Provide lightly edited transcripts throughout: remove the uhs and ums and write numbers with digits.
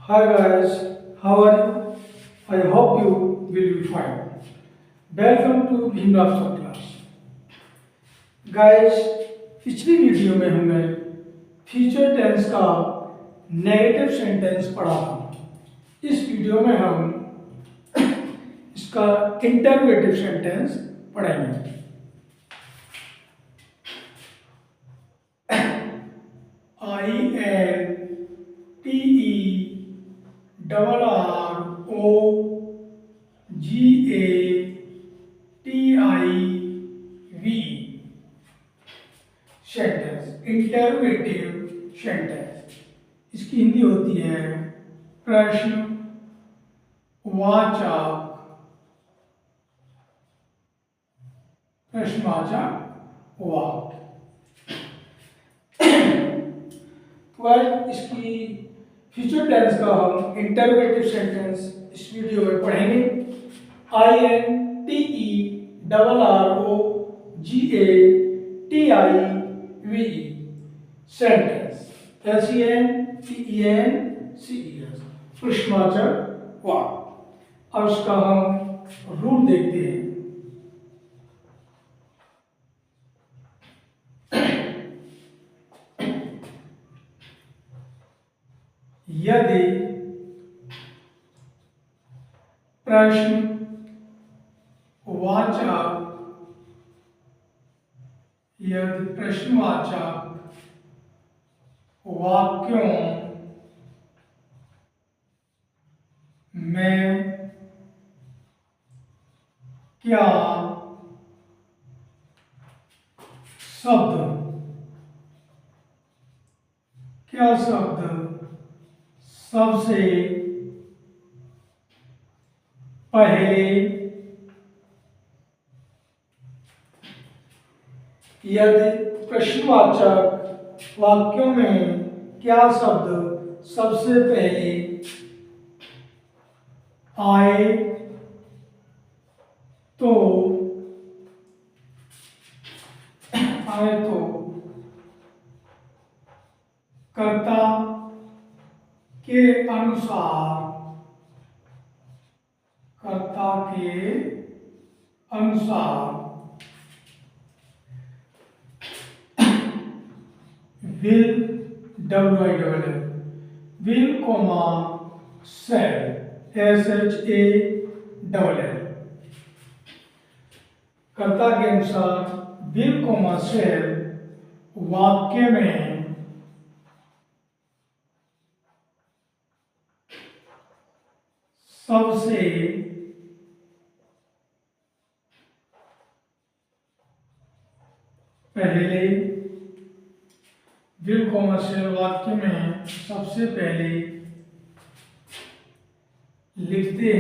Hi guys, how are you? I hope you will be fine. Welcome to Bhimraj class. Guys, पिछली video में हमने future tense का negative sentence पढ़ा था। इस वीडियो में हम इसका इंटरोगेटिव सेंटेंस पढ़ेंगे। INTERROGATIVE sentence, interrogative sentence. इसकी हिंदी होती है प्रश्नवाचक वाक्य। इसकी फ्यूचर टेंस का हम इंटरोगेटिव सेंटेंस इस वीडियो में पढ़ेंगे। INTERROGATIVE सेंटेंस, SENTENCES प्रश्नवाचक वाक्य। अब इसका हम रूल देखते हैं। यदि प्रश्नवाचक वाक्यों में क्या शब्द सबसे पहले यदि प्रश्नवाचक वाक्यों में क्या शब्द सबसे पहले आए तो कर्ता के अनुसार will shall कर्ता के अनुसार will shall वाक्य में सबसे पहले शेल वाक्य में सबसे पहले लिखते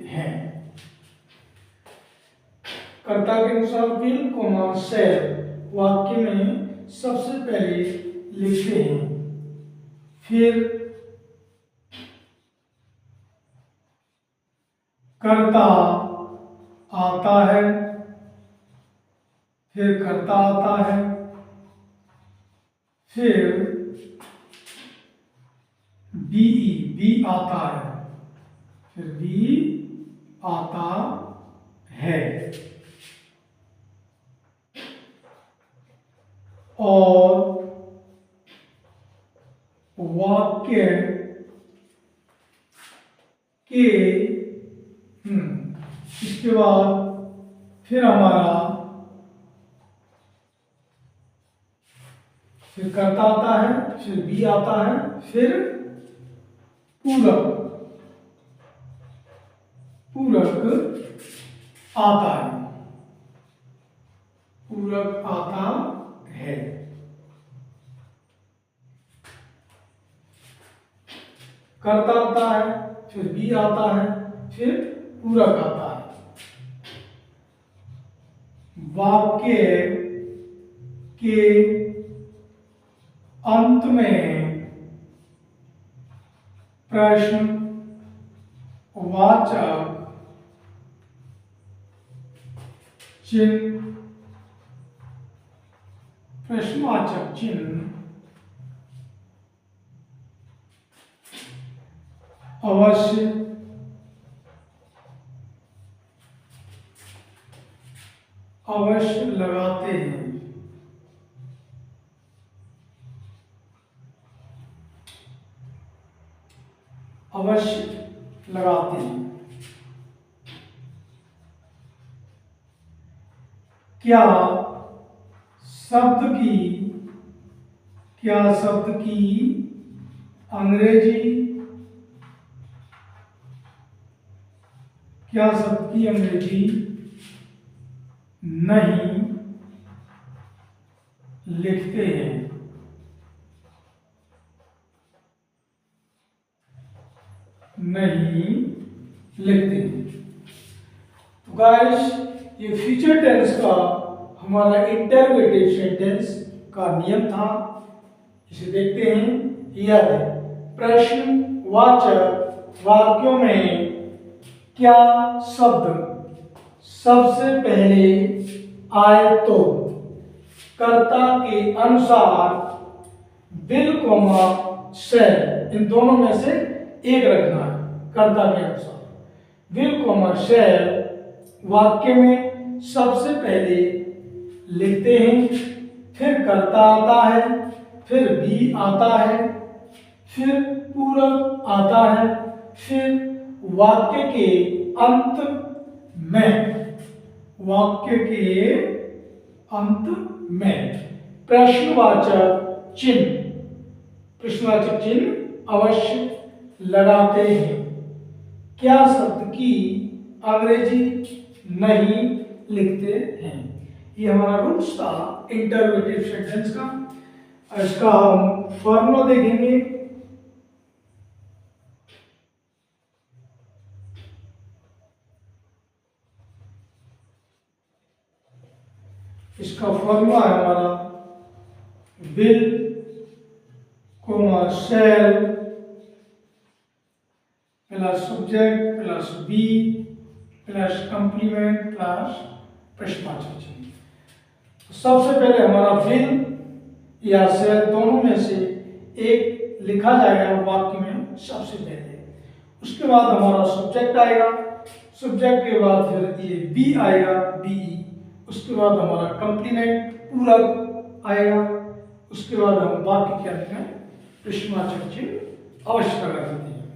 हैं। कर्ता के अनुसार विल शेल वाक्य में सबसे पहले लिखते हैं। फिर कर्ता आता है, फिर बी आता है, और वाक्य के इसके बाद फिर कर्ता आता है, फिर बी आता है, फिर पूरक आता है। कर्ता आता है, फिर बी आता है, फिर पूरक आता है। वाक्य के अंत में प्रश्नवाचक चिन्ह प्रश्नवाचक चिन्ह अवश्य लगाते हैं। अवश्य लगाते हैं। क्या शब्द की अंग्रेजी नहीं लिखते हैं। नहीं लिखते हैं। तो गाइस, ये फ्यूचर टेंस का हमारा इंटररोगेटिव सेंटेंस का नियम था। इसे देखते हैं। यह प्रश्नवाचक वाक्यों में क्या शब्द सबसे पहले आए तो कर्ता के अनुसार विल कोमा शैल, इन दोनों में से एक रखना है। कर्ता के अनुसार विल कोमा शैल वाक्य में सबसे पहले लिखते हैं, फिर कर्ता आता है, फिर बी आता है, फिर पूरक आता है, फिर वाक्य के अंत में प्रश्नवाचक चिन्ह अवश्य लगाते हैं। क्या शब्द की अंग्रेजी नहीं लिखते हैं। ये हमारा रूल्स था इंटररोगेटिव सेंटेंस का। इसका हम फॉर्मूला देखेंगे। इसका फॉर्मूला है हमारा will comma shall plus subject plus B plus complement plus प्रश्नवाचक चिन्ह। सबसे पहले हमारा विल या शैल दोनों में से एक लिखा जाएगा वाक्य में सबसे पहले। उसके बाद हमारा सब्जेक्ट आएगा, सब्जेक्ट के बाद फिर ये बी आएगा, बी। उसके बाद हमारा कंप्लीमेंट पूरक आएगा। उसके बाद हम वाक्य के अंत में प्रश्नवाचक चिन्ह अवश्य लगा देते हैं।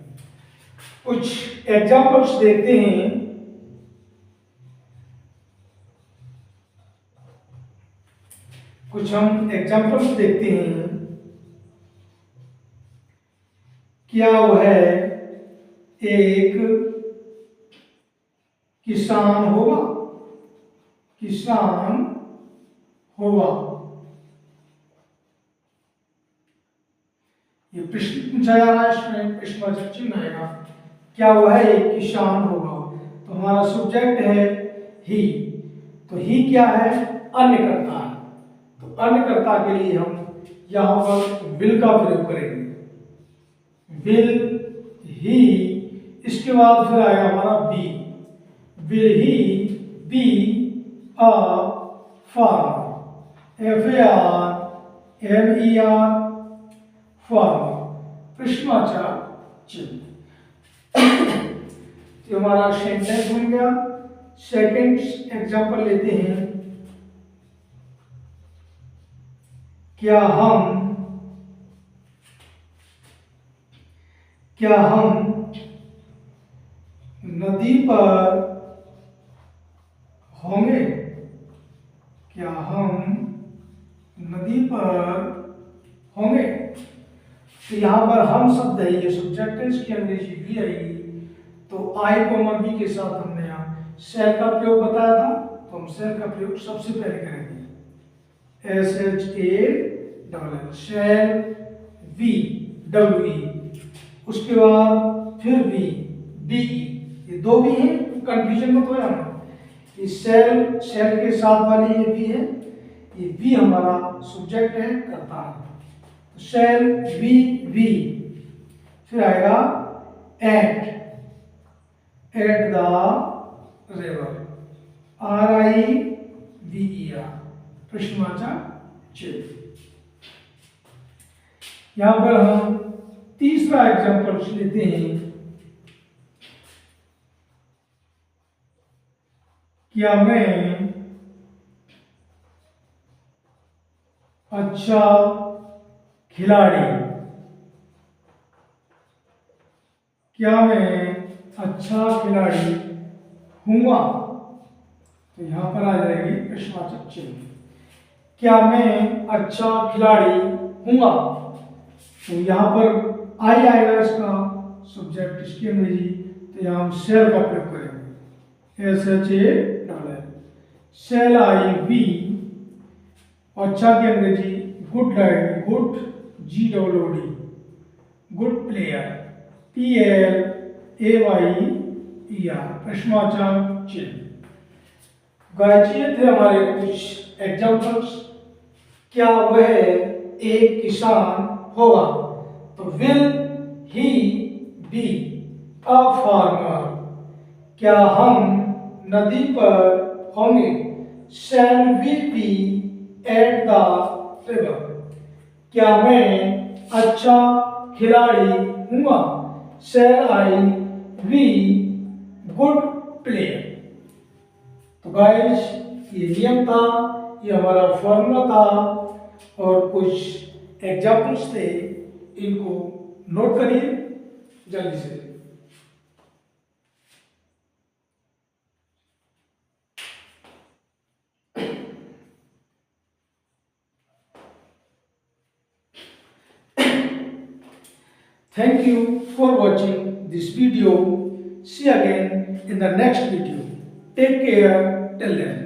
कुछ एग्जाम्पल्स देखते हैं। क्या वह एक किसान होगा। ये प्रश्न पूछा जा रहा है, इसमें प्रश्नवाचक चिन्ह आएगा। क्या वह एक किसान होगा। तो हमारा सब्जेक्ट है ही, तो ही क्या है, अन्य कर्ता है। तो अन्य कर्ता के लिए हम यहां पर विल का प्रयोग करेंगे। विल ही, इसके बाद फिर आएगा हमारा B. Will he be a farmer, FARMER farmer, प्रश्नवाचक चिन्ह। तो हमारा सेंटेंस बन गया। सेकंड एग्जांपल लेते हैं। क्या हम नदी पर होंगे। क्या हम नदी पर होंगे। तो यहां पर हम शब्द है, ये सब्जेक्ट है, इसकी अंग्रेजी भी आएगी। तो आई कोमा बी के साथ हमने यहाँ शैल का प्रयोग बताया था, तो हम शैल का प्रयोग सबसे पहले करेंगे। SHALL शैल, VWE, उसके बाद फिर BE, ये दो भी हैं, कंफ्यूजन मत हो जाना। ये शैल के साथ वाली ये भी है, ये बी हमारा सब्जेक्ट है, करता है। तो शैल बी, फिर आएगा एट द रिवर, RIVER, प्रश्नवाचक चिन्ह। यहाँ पर हम तीसरा एग्जाम्पल लेते हैं। क्या मैं अच्छा खिलाड़ी, क्या मैं अच्छा खिलाड़ी हूँगा? तो यहाँ पर आ जाएगी प्रश्नवाचक चिन्ह। क्या मैं अच्छा खिलाड़ी हूँगा? तो यहाँ पर आई आएगा इसका सब्जेक्ट, इसकी अंग्रेजी, तो यहाँ हम शेल का प्रयोग करेंगे। एस एच ए डालें, शेल आई बी, अच्छा की अंग्रेजी good light, good G W D, good player, P L A Y E R, प्रश्नवाचक चिन्ह। गाइस ये थे हमारे कुछ एग्जाम्पल्स। क्या वह एक किसान होगा? तो will he be a farmer. क्या हम नदी पर होंगे? Shall we be at the river. क्या मैं अच्छा खिलाड़ी हूँगा? Shall I be good player. तो गाइस ये नियम था, ये हमारा फॉर्मूला था और कुछ एग्जाम्पल्स थे, इनको नोट करिए जल्दी से। Thank you for watching this video. See you again in the next video. Take care till then.